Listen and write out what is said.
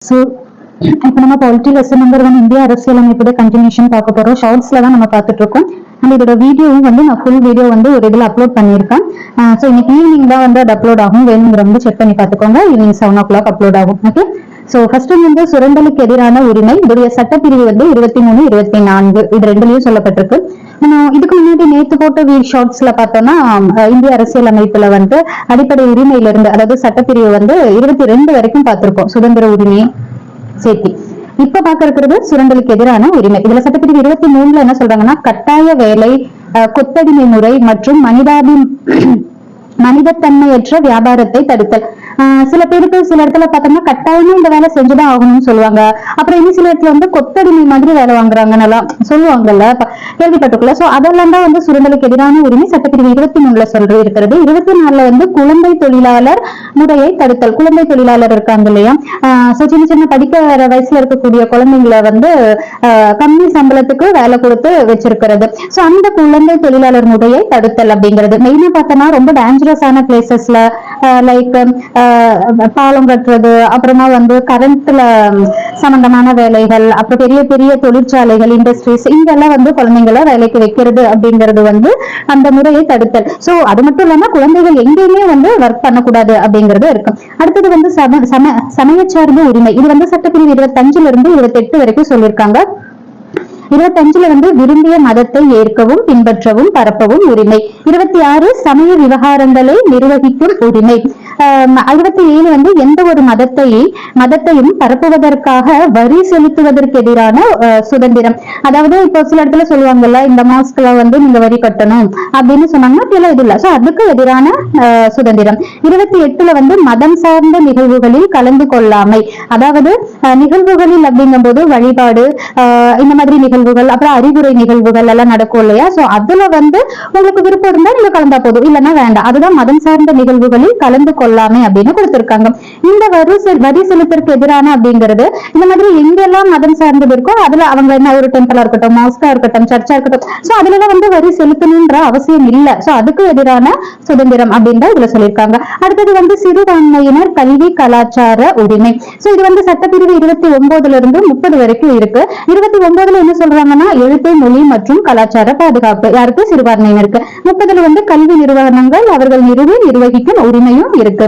So இப்போ நம்ம polity lesson number 1 இந்திய அரசியலமைப்போட கண்டினியூஷன் பார்க்க போறோம். ஷார்ட்ஸ்ல தான் நம்ம பார்த்துட்டு இருக்கோம். அண்ட் இதோட வீடியோவும் வந்து நான் ஃபுல் வீடியோ வந்து ஒரு இதில் அப்லோட் பண்ணியிருக்கேன். ஸோ இன்னைக்கு ஈவினிங் தான் வந்து அது அப்லோட் ஆகும். வேணுங்கிறவங்க செக் பண்ணி பார்த்துக்கோங்க. ஈவினிங் 7 o'clock அப்லோட் ஆகும். ஓகே. சோ ஃபர்ஸ்ட் வந்து சுரண்டலுக்கு எதிரான உரிமை, இதோடைய சட்டப்பிரிவு வந்து 23, 24 இது ரெண்டுலயும் சொல்லப்பட்டிருக்கு. இதுக்கு முன்னாடி நேத்து போட்ட ஷார்ட்ஸ்ல பார்த்தோம்னா இந்திய அரசியல் அமைப்புல வந்து அடிப்படை உரிமையில இருந்து, அதாவது சட்டப்பிரிவு வந்து 22 வரைக்கும் பார்த்திருக்கோம், சுதந்திர உரிமை சேர்த்தி. இப்ப பார்க்க இருக்கிறது சுரண்டலுக்கு எதிரான உரிமை. இதுல சட்டப்பிரிவு 23ல என்ன சொல்றாங்கன்னா, கட்டாய வேலை, கொத்தடிமை முறை மற்றும் மனிதத்தன்மையற்ற வியாபாரத்தை தடுத்தல். சில பேருக்கு சில இடத்துல பார்த்தோம்னா கட்டாயமா இந்த வேலை செஞ்சுதான் ஆகணும்னு சொல்லுவாங்க. அப்புறம் இன்னும் சில இடத்துல வந்து கொத்தடிமை மாதிரி வேலை வாங்குறாங்கன்னு சொல்லுவாங்கல்ல, கேள்விப்பட்டிருக்கல. சோ அதெல்லாம் தான் வந்து சுரண்டலுக்கு எதிரான உரிமை சட்டப்பிரிவு 23ல சொல்றது இருக்கிறது. 24ல வந்து குழந்தை தொழிலாளர் முறையை தடுத்தல். குழந்தை தொழிலாளர் இருக்காங்க இல்லையா, சின்ன சின்ன படிக்க வயசுல இருக்கக்கூடிய குழந்தைங்களை வந்து கம்மி சம்பளத்துக்கு வேலை கொடுத்து வச்சிருக்கிறது. சோ அந்த குழந்தை தொழிலாளர் முறையை தடுத்தல் அப்படிங்கிறது மெயினா பார்த்தோம்னா ரொம்ப டேஞ்சரஸான பிளேசஸ்ல, லைக் பாலம் கட்டுறது, அப்புறமா வந்து கரண்ட்ல சம்பந்தமான வேலைகள், அப்புறம் பெரிய பெரிய தொழிற்சாலைகள், இண்டஸ்ட்ரீஸ், இங்கெல்லாம் வந்து குழந்தைங்களை வேலைக்கு வைக்கிறது அப்படிங்கிறது வந்து அந்த முறையை தடுத்தல். சோ அது மட்டும் இல்லாம குழந்தைகள் எங்கேயுமே வந்து ஒர்க் பண்ணக்கூடாது அப்படிங்கிறது இருக்கு. அடுத்தது வந்து சமயச்சார்பு உரிமை. இது வந்து சட்டப்பிரிவு 25ல இருந்து 28 வரைக்கும் சொல்லியிருக்காங்க. 25ல வந்து விரும்பிய மதத்தை ஏற்கவும் பின்பற்றவும் பரப்பவும் உரிமை. 26 சமய விவகாரங்களை நிர்வகிக்கும் உரிமை. 27 வந்து எந்த ஒரு மதத்தையும் பரப்புவதற்காக வரி செலுத்துவதற்கு எதிரான சுதந்திரம். அதாவது இப்போ சில இடத்துல சொல்லுவாங்கல்ல, இந்த மாஸ்க்ல வந்து நீங்க வரி கட்டணும் அப்படின்னு சொன்னாங்கன்னா அப்படியெல்லாம் இது இல்லை. சோ அதுக்கு எதிரான சுதந்திரம். 28ல வந்து மதம் சார்ந்த நிகழ்வுகளில் கலந்து கொள்ளாமை. அதாவது நிகழ்வுகளில் அப்படிங்கும் போது வழிபாடு, இந்த மாதிரி நிகழ்வுகள், அப்புறம் அறிவுரை நிகழ்வுகள் எல்லாம் நடக்கும் இல்லையா. சோ அதுல வந்து உங்களுக்கு விருப்பம் இருந்தா நீங்க கலந்தா போதும், இல்லைன்னா வேண்டாம். அதுதான் மதம் சார்ந்த நிகழ்வுகளில் கலந்து கொள்ளாமை அப்படின்னு கொடுத்திருக்காங்க. இந்த வரி செலுத்திற்கு எதிரான அப்படிங்கிறது இந்த மாதிரி எங்கெல்லாம் மதம் சார்ந்தது இருக்கோ அதுல அவங்க என்ன, ஒரு டெம்பிளா இருக்கட்டும், மாஸ்கா இருக்கட்டும், சர்ச்சா இருக்கட்டும், சோ அதுல வந்து வரி செலுத்தணும்ன்ற அவசியம் இல்லை. சோ அதுக்கு எதிரான சுதந்திரம் அப்படின்னு இதுல சொல்லியிருக்காங்க. அடுத்தது வந்து சிறுபான்மையினர் கல்வி கலாச்சார உரிமை. சோ இது வந்து சட்டப்பிரிவு 29ல இருந்து 30 வரைக்கும் இருக்கு. 29ல என்ன சொல்றாங்கன்னா, எழுத்து, மொழி மற்றும் கலாச்சார பாதுகாப்பு யாருக்கு, சிறுபான்மையினருக்கு. 30ல வந்து கல்வி நிறுவனங்கள் அவர்கள் நிர்வகிக்கும் உரிமையும் இருக்கு.